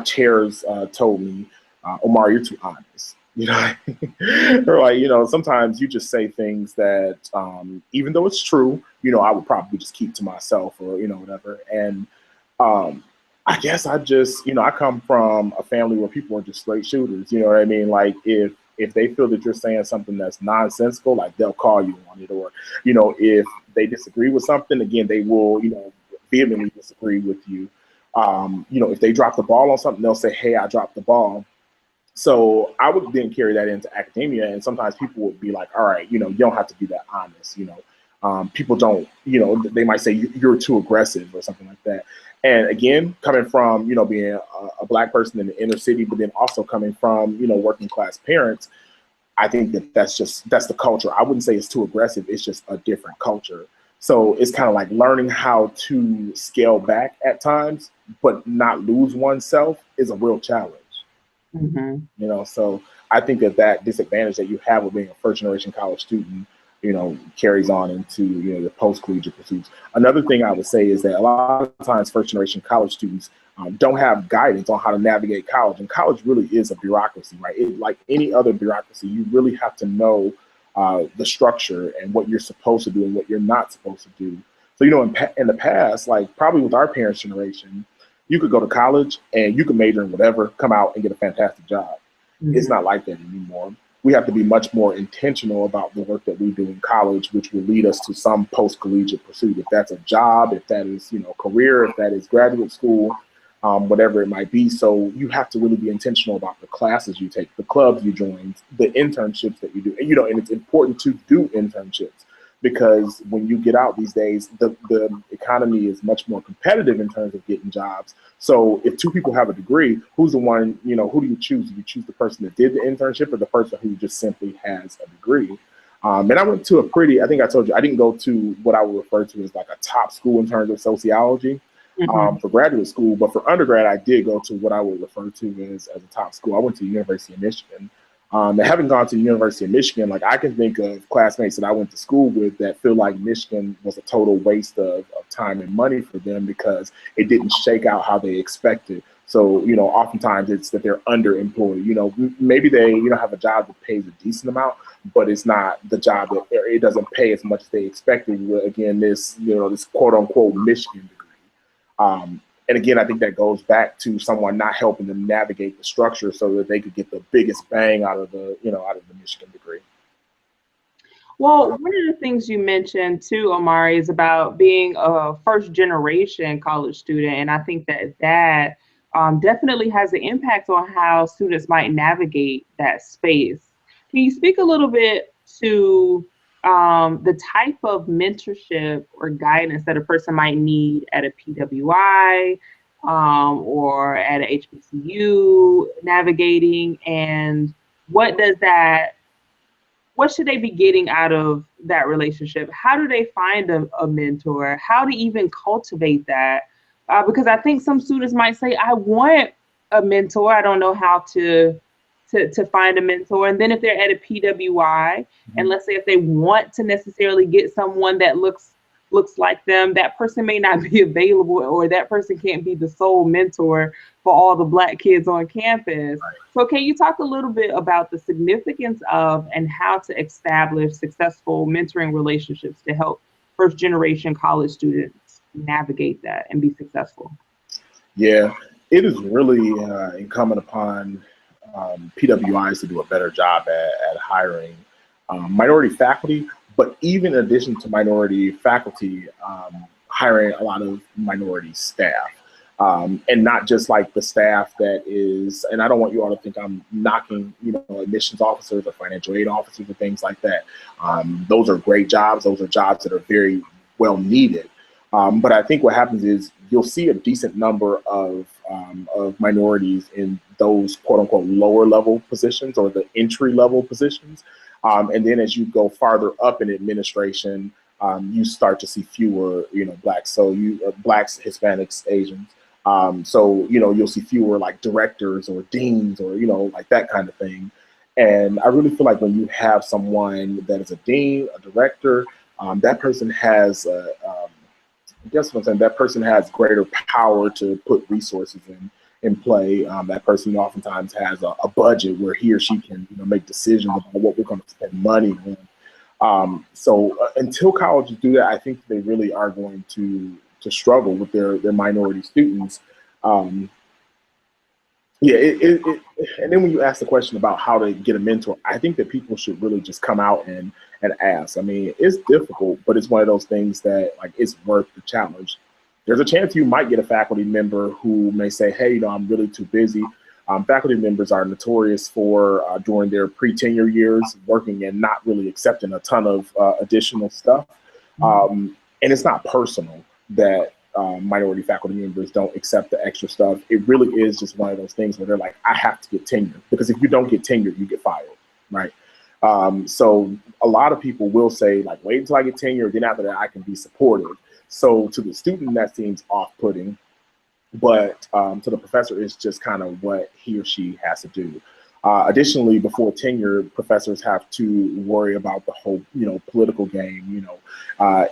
chairs told me, Omar, you're too honest. Or like, sometimes you just say things that, even though it's true, I would probably just keep to myself, or, whatever. And I guess I just, I come from a family where people are just straight shooters. You know what I mean? Like, if they feel that you're saying something that's nonsensical, like, they'll call you on it. Or, if they disagree with something, again, they will, vehemently disagree with you. If they drop the ball on something, they'll say, hey, I dropped the ball. So I would then carry that into academia. And sometimes people would be like, all right, you don't have to be that honest. People don't, they might say you're too aggressive or something like that. And again, coming from, being a Black person in the inner city, but then also coming from, working class parents, I think that's the culture. I wouldn't say it's too aggressive. It's just a different culture. So it's kind of like learning how to scale back at times, but not lose oneself is a real challenge. Mm-hmm. So I think that disadvantage that you have with being a first generation college student, carries on into, the post-collegiate pursuits. Another thing I would say is that a lot of times first generation college students don't have guidance on how to navigate college. And college really is a bureaucracy, right? Like any other bureaucracy, you really have to know the structure and what you're supposed to do and what you're not supposed to do. So, in the past, like probably with our parents' generation, you could go to college and you could major in whatever, come out and get a fantastic job. Mm-hmm. It's not like that anymore. We have to be much more intentional about the work that we do in college, which will lead us to some post-collegiate pursuit. If that's a job, if that is, career, if that is graduate school, whatever it might be. So you have to really be intentional about the classes you take, the clubs you join, the internships that you do. And, and it's important to do internships because when you get out these days, the economy is much more competitive in terms of getting jobs. So if two people have a degree, who's the one, who do you choose? Do you choose the person that did the internship or the person who just simply has a degree? And I went to I think I told you, I didn't go to what I would refer to as like a top school in terms of sociology for graduate school. But for undergrad, I did go to what I would refer to as a top school. I went to the University of Michigan. And having gone to the University of Michigan, like I can think of classmates that I went to school with that feel like Michigan was a total waste of time and money for them because it didn't shake out how they expected. So, oftentimes it's that they're underemployed. Maybe they, have a job that pays a decent amount, but it's not the job that it doesn't pay as much as they expected. Again, this quote unquote Michigan degree. And again, I think that goes back to someone not helping them navigate the structure so that they could get the biggest bang out of the Michigan degree. Well, one of the things you mentioned too, Omari, is about being a first generation college student. And I think that definitely has an impact on how students might navigate that space. Can you speak a little bit to the type of mentorship or guidance that a person might need at a PWI or at a HBCU navigating, and what should they be getting out of that relationship? How do they find a mentor? How to even cultivate that? Because I think some students might say, I want a mentor. I don't know how to find a mentor. And then if they're at a PWI, and let's say if they want to necessarily get someone that looks like them, that person may not be available, or that person can't be the sole mentor for all the Black kids on campus. Right. So can you talk a little bit about the significance of and how to establish successful mentoring relationships to help first generation college students navigate that and be successful? Yeah, it is really incumbent upon PWIs to do a better job at hiring minority faculty, but even in addition to minority faculty, hiring a lot of minority staff. And not just like the staff that is, and I don't want you all to think I'm knocking, admissions officers or financial aid officers or things like that. Those are great jobs. Those are jobs that are very well needed. But I think what happens is you'll see a decent number of minorities in those quote unquote lower level positions or the entry level positions. And then as you go farther up in administration, you start to see fewer, Blacks. So Blacks, Hispanics, Asians. So, you'll see fewer like directors or deans or, like that kind of thing. And I really feel like when you have someone that is a dean, a director, that person has, I guess what I'm saying, that person has greater power to put resources in play. That person oftentimes has a budget where he or she can make decisions about what we're going to spend money on. So until colleges do that, I think they really are going to struggle with their minority students. And then when you ask the question about how to get a mentor, I think that people should really just come out and ask. I mean, it's difficult, but it's one of those things that like it's worth the challenge. There's a chance you might get a faculty member who may say, hey, I'm really too busy. Faculty members are notorious for during their pre-tenure years working and not really accepting a ton of additional stuff. And it's not personal that minority faculty members don't accept the extra stuff. It really is just one of those things where they're like, I have to get tenure, because if you don't get tenure, you get fired, right? So a lot of people will say, like, wait until I get tenure, then after that I can be supportive. So to the student, that seems off-putting, but to the professor, it's just kind of what he or she has to do. Additionally, before tenure, professors have to worry about the whole, political game.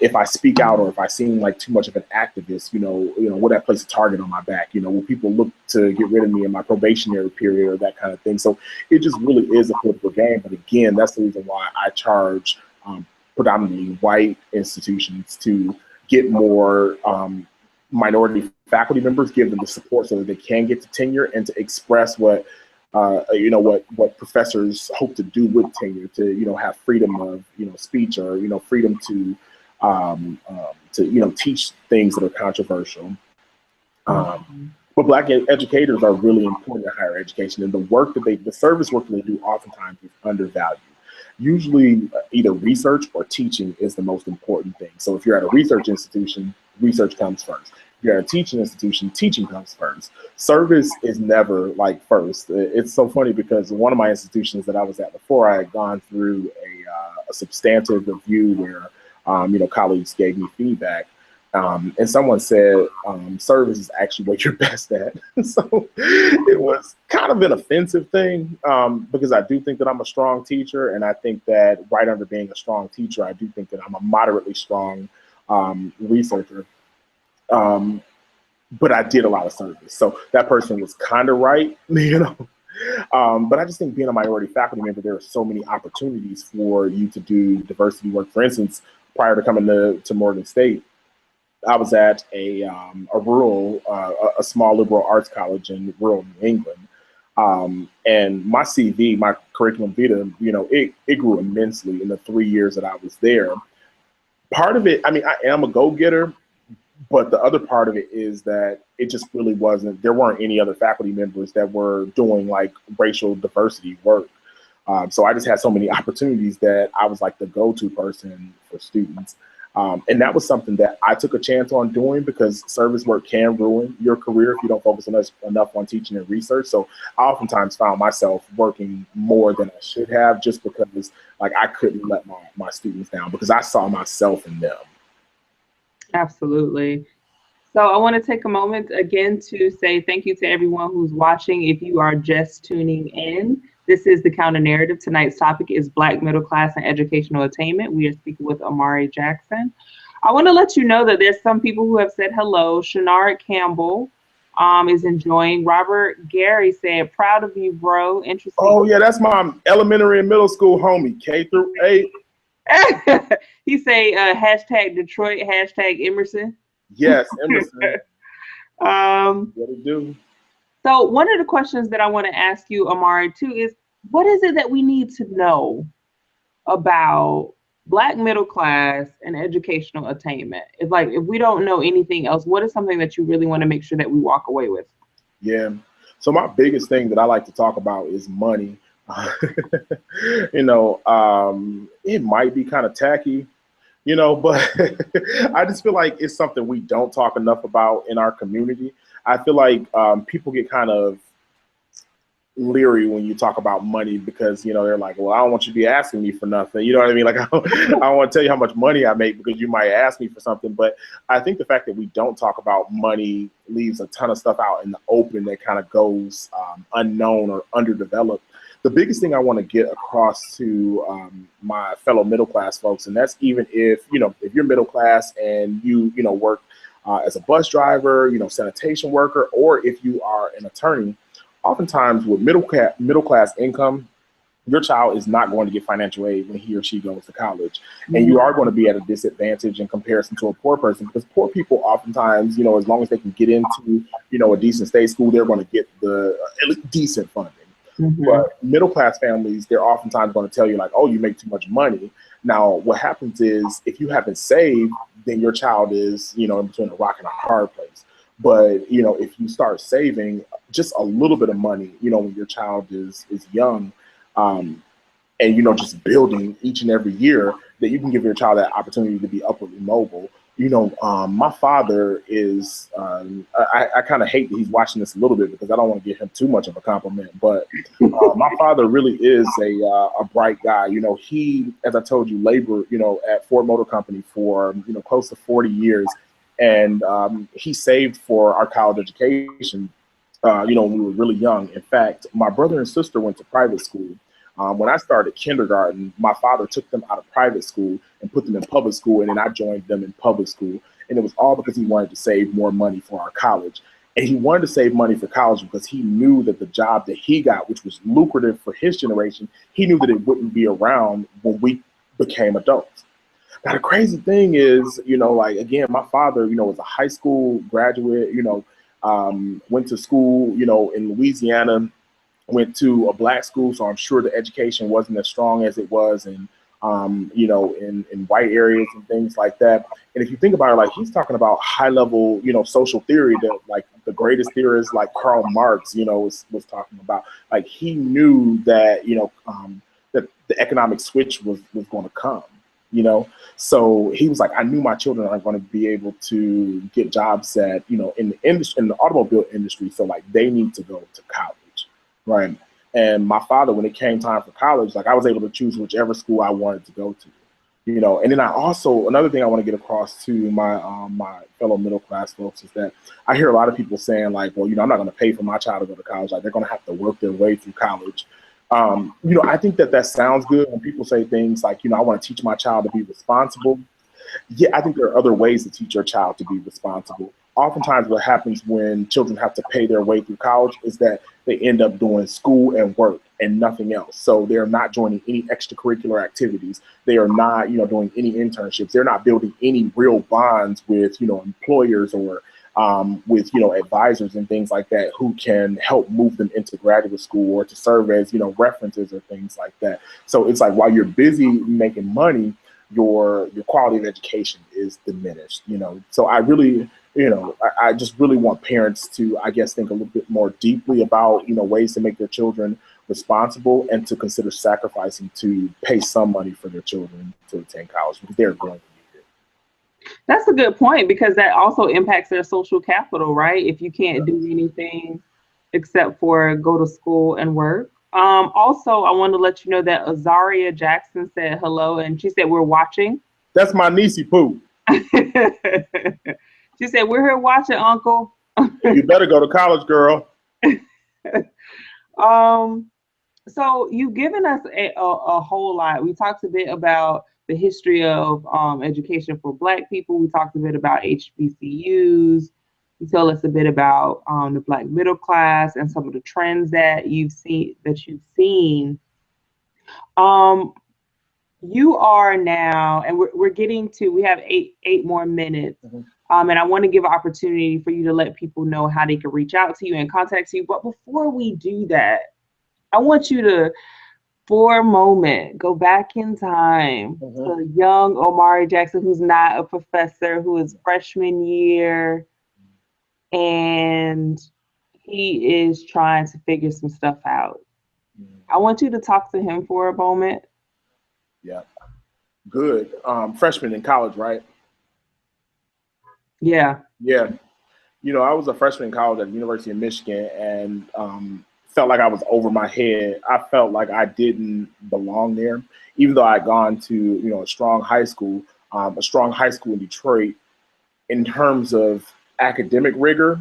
If I speak out or if I seem like too much of an activist, will that place a target on my back? Will people look to get rid of me in my probationary period or that kind of thing? So it just really is a political game. But again, that's the reason why I charge predominantly white institutions to get more minority faculty members, give them the support so that they can get to tenure and to express what what professors hope to do with tenure, to have freedom of speech, or freedom to teach things that are controversial. But Black educators are really important in higher education, and the service work that they do oftentimes is undervalued. usually either research or teaching is the most important thing. So if you're at a research institution, research comes first. If you're at a teaching institution, teaching comes first. Service is never like first. It's so funny because one of my institutions that I was at before, I had gone through a substantive review where colleagues gave me feedback. And someone said, service is actually what you're best at. So it was kind of an offensive thing because I do think that I'm a strong teacher. And I think that right under being a strong teacher, I do think that I'm a moderately strong researcher. But I did a lot of service. So that person was kind of right, But I just think being a minority faculty member, there are so many opportunities for you to do diversity work. For instance, prior to coming to Morgan State, I was at a rural, a small liberal arts college in rural New England. And my CV, my curriculum vitae, it grew immensely in the 3 years that I was there. Part of it, I mean, I am a go-getter, but the other part of it is that it just really wasn't, there weren't any other faculty members that were doing like racial diversity work. So I just had so many opportunities that I was like the go-to person for students. And that was something that I took a chance on doing because service work can ruin your career if you don't focus enough on teaching and research. So I oftentimes found myself working more than I should have just because like I couldn't let my students down because I saw myself in them. Absolutely. So I want to take a moment again to say thank you to everyone who's watching. If you are just tuning in, this is the Counter Narrative. Tonight's topic is Black middle class and educational attainment. We are speaking with Azaria Jackson. I want to let you know that there's some people who have said hello. Shanard Campbell is enjoying. Robert Gary said, proud of you, bro. Interesting. Oh, yeah, that's my elementary and middle school homie, K through 8. He say hashtag Detroit, hashtag Emerson. Yes, Emerson. What it do? So one of the questions that I want to ask you, Amari, too, is what is it that we need to know about Black middle class and educational attainment? It's like, if we don't know anything else, what is something that you really want to make sure that we walk away with? Yeah. So my biggest thing that I like to talk about is money. It might be kind of tacky, but I just feel like it's something we don't talk enough about in our community. I feel like people get kind of leery when you talk about money because, they're like, well, I don't want you to be asking me for nothing. You know what I mean? Like, I don't want to tell you how much money I make because you might ask me for something. But I think the fact that we don't talk about money leaves a ton of stuff out in the open that kind of goes unknown or underdeveloped. The biggest thing I want to get across to my fellow middle class folks, and that's even if you're middle class and you work as a bus driver, sanitation worker, or if you are an attorney, oftentimes with middle class income, your child is not going to get financial aid when he or she goes to college. And you are going to be at a disadvantage in comparison to a poor person because poor people oftentimes, as long as they can get into, a decent state school, they're going to get at least decent funding. Mm-hmm. But middle class families, they're oftentimes going to tell you like, oh, you make too much money. Now, what happens is if you haven't saved, then your child is, in between a rock and a hard place. But, if you start saving just a little bit of money, when your child is young, and, just building each and every year that you can give your child that opportunity to be upwardly mobile. My father is, I kind of hate that he's watching this a little bit because I don't want to give him too much of a compliment, but my father really is a bright guy. He, as I told you, labored, at Ford Motor Company for, close to 40 years. And he saved for our college education, when we were really young. In fact, my brother and sister went to private school. When I started kindergarten, my father took them out of private school and put them in public school, and then I joined them in public school. And it was all because he wanted to save more money for our college. And he wanted to save money for college because he knew that the job that he got, which was lucrative for his generation, he knew that it wouldn't be around when we became adults. Now, the crazy thing is, again, my father, was a high school graduate, went to school, in Louisiana, went to a Black school. So I'm sure the education wasn't as strong as it was in white areas and things like that. And if you think about it, like he's talking about high level, social theory that like the greatest theorists like Karl Marx, was talking about. Like he knew that, that the economic switch was going to come, you know? So he was like, I knew my children aren't going to be able to get jobs that, you know, in the industry, in the automobile industry. So like they need to go to college, right? And my father, when it came time for college, like I was able to choose whichever school I wanted to go to, you know. And then I also, another thing I want to get across to my my fellow middle class folks is that I hear a lot of people saying like, well, you know, I'm not going to pay for my child to go to college. Like they're going to have to work their way through college. You know, I think that that sounds good when people say things like, you know, I want to teach my child to be responsible. Yeah, I think there are other ways to teach your child to be responsible. Oftentimes what happens when children have to pay their way through college is that they end up doing school and work and nothing else. So they're not joining any extracurricular activities. They are not, you know, doing any internships. They're not building any real bonds with, you know, employers or with, you know, advisors and things like that who can help move them into graduate school or to serve as, you know, references or things like that. So it's like while you're busy making money, your quality of education is diminished, you know. So I really, you know, I just really want parents to, I guess, think a little bit more deeply about, you know, ways to make their children responsible and to consider sacrificing to pay some money for their children to attend college because they're going to need it. That's a good point, because that also impacts their social capital, right? If you can't do anything except for go to school and work. Also, I want to let you know that Azaria Jackson said hello, and she said we're watching. That's my niecey poo. She said we're here watching, Uncle. You better go to college, girl. So you've given us a whole lot. We talked a bit about the history of education for Black people. We talked a bit about HBCUs. You tell us a bit about the Black middle class and some of the trends that you've seen. You are now, and we're getting to. We have eight more minutes, and I want to give an opportunity for you to let people know how they can reach out to you and contact you. But before we do that, I want you to, for a moment, go back in time to young Omari Jackson, who's not a professor, who is freshman year, and he is trying to figure some stuff out. I want you to talk to him for a moment. Yeah. Good. Freshman in college, right? Yeah. Yeah. You know, I was a freshman in college at the University of Michigan and felt like I was over my head. I felt like I didn't belong there, even though I had gone to, you know, a strong high school in Detroit. In terms of academic rigor,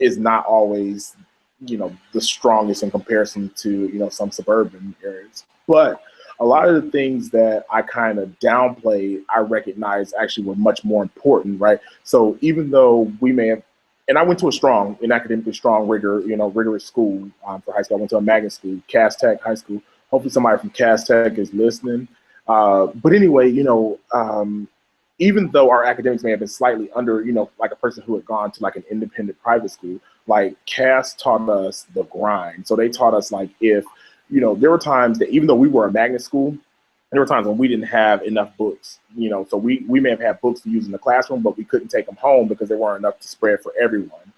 is not always, you know, the strongest in comparison to, you know, some suburban areas. But a lot of the things that I kind of downplayed, I recognize actually were much more important, right? So even though we may have, and I went to an academically strong, rigorous school for high school. I went to a magnet school, Cass Tech High School. Hopefully somebody from Cass Tech is listening. But anyway, you know, even though our academics may have been slightly under, you know, like a person who had gone to like an independent private school, like Cass taught us the grind. So they taught us like if, you know, there were times that even though we were a magnet school, there were times when we didn't have enough books, you know, so we may have had books to use in the classroom, but we couldn't take them home because there weren't enough to spread for everyone.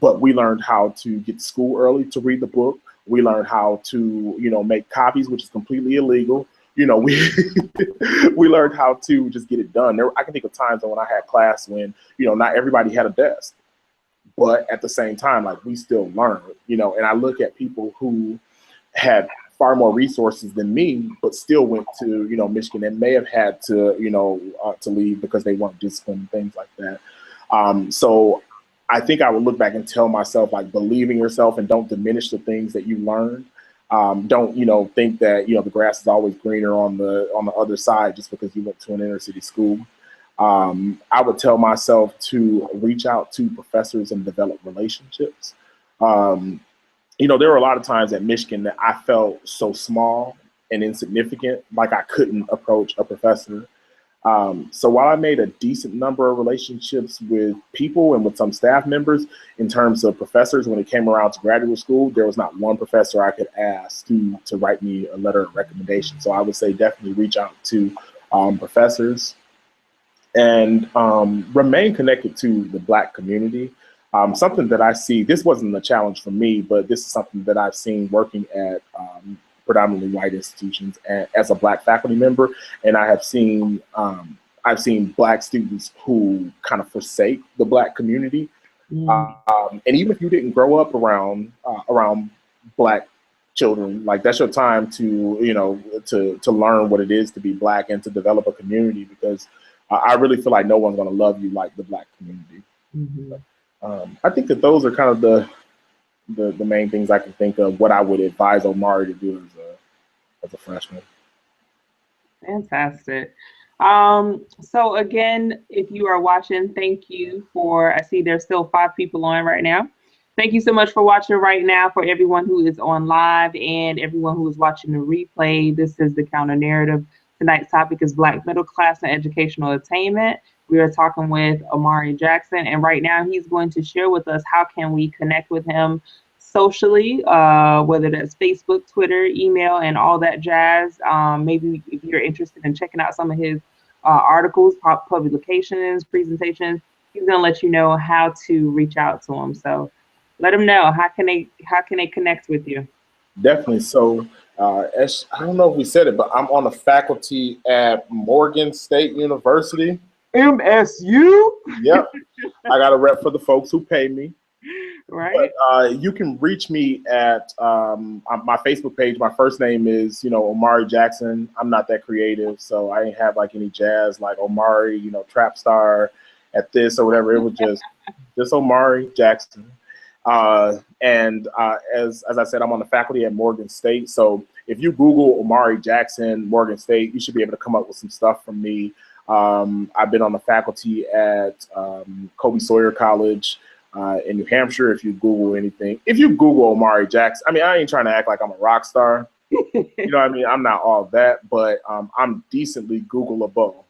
But we learned how to get to school early to read the book. We learned how to, you know, make copies, which is completely illegal. You know, we learned how to just get it done. I can think of times when I had class when, you know, not everybody had a desk, but at the same time, like we still learn, you know, and I look at people who had far more resources than me, but still went to, you know, Michigan and may have had to, you know, to leave because they weren't disciplined and things like that. So I think I would look back and tell myself, like, believe in yourself and don't diminish the things that you learned. Don't, you know, think that, you know, the grass is always greener on the other side just because you went to an inner city school. I would tell myself to reach out to professors and develop relationships. You know, there were a lot of times at Michigan that I felt so small and insignificant, like I couldn't approach a professor. So while I made a decent number of relationships with people and with some staff members in terms of professors, when it came around to graduate school, there was not one professor I could ask to write me a letter of recommendation. So I would say definitely reach out to professors and remain connected to the Black community. Something that I see, this wasn't a challenge for me, but this is something that I've seen working at predominantly white institutions as a Black faculty member, and I've seen Black students who kind of forsake the Black community. And even if you didn't grow up around Black children, like that's your time to, you know, to learn what it is to be Black and to develop a community, because I really feel like no one's going to love you like the Black community. I think that those are kind of the main things I can think of, what I would advise Omari to do as a freshman. Fantastic. So again, if you are watching, thank you for, I see there's still 5 people on right now. Thank you so much for watching right now. For everyone who is on live and everyone who is watching the replay, this is the Counter Narrative. Tonight's topic is Black middle class and educational attainment. We are talking with Azaria Jackson, and right now he's going to share with us how can we connect with him socially, whether that's Facebook, Twitter, email, and all that jazz. Maybe if you're interested in checking out some of his articles, publications, presentations, he's gonna let you know how to reach out to him. So let them know, how can they connect with you? Definitely. So I don't know if we said it, but I'm on the faculty at Morgan State University. MSU. Yep. I got a rep for the folks who pay me. Right. But you can reach me at my Facebook page. My first name is, you know, Azaria Jackson. I'm not that creative, so I didn't have like any jazz like Omari, you know, trap star at this or whatever. It was just Azaria Jackson. And as I said, I'm on the faculty at Morgan State. So if you Google Azaria Jackson, Morgan State, you should be able to come up with some stuff from me. I've been on the faculty at Kobe Sawyer College in New Hampshire. If you Google anything, if you Google Azaria Jackson, I mean, I ain't trying to act like I'm a rock star. You know what I mean? I'm not all that, but I'm decently Googleable.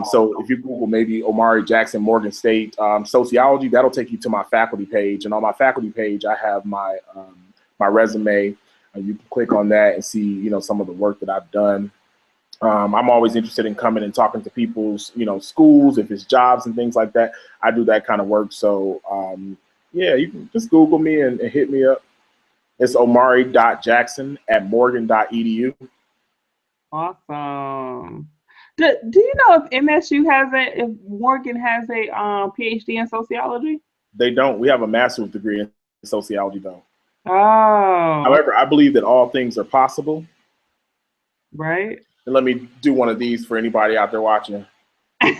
So if you Google maybe Azaria Jackson, Morgan State, sociology, that'll take you to my faculty page. And on my faculty page, I have my my resume. You can click on that and see, you know, some of the work that I've done. I'm always interested in coming and talking to people's, you know, schools, if it's jobs and things like that. I do that kind of work. So yeah, you can just Google me and hit me up. It's omari.jackson@morgan.edu. Awesome. Do you know if MSU has if Morgan has a PhD in sociology? They don't. We have a master's degree in sociology, though. Oh. However, I believe that all things are possible. Right. And let me do one of these for anybody out there watching. Or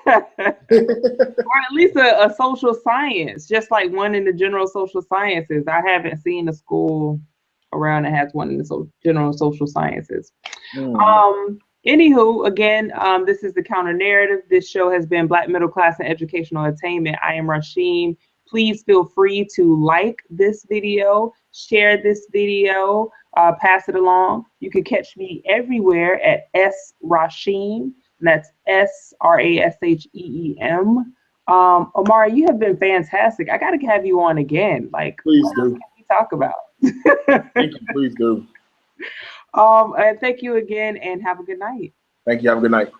at least a social science, just like one in the general social sciences. I haven't seen a school around that has one in the general social sciences. Anywho, again, this is the Counter Narrative. This show has been Black Middle Class and Educational Attainment. I am Rasheem. Please feel free to like this video, share this video, pass it along. You can catch me everywhere at s.rasheem, and that's S-R-A-S-H-E-E-M. Omari, you have been fantastic. I got to have you on again. Like, please what do. else can we talk about? Thank you. Please do. And thank you again, and have a good night. Thank you. Have a good night.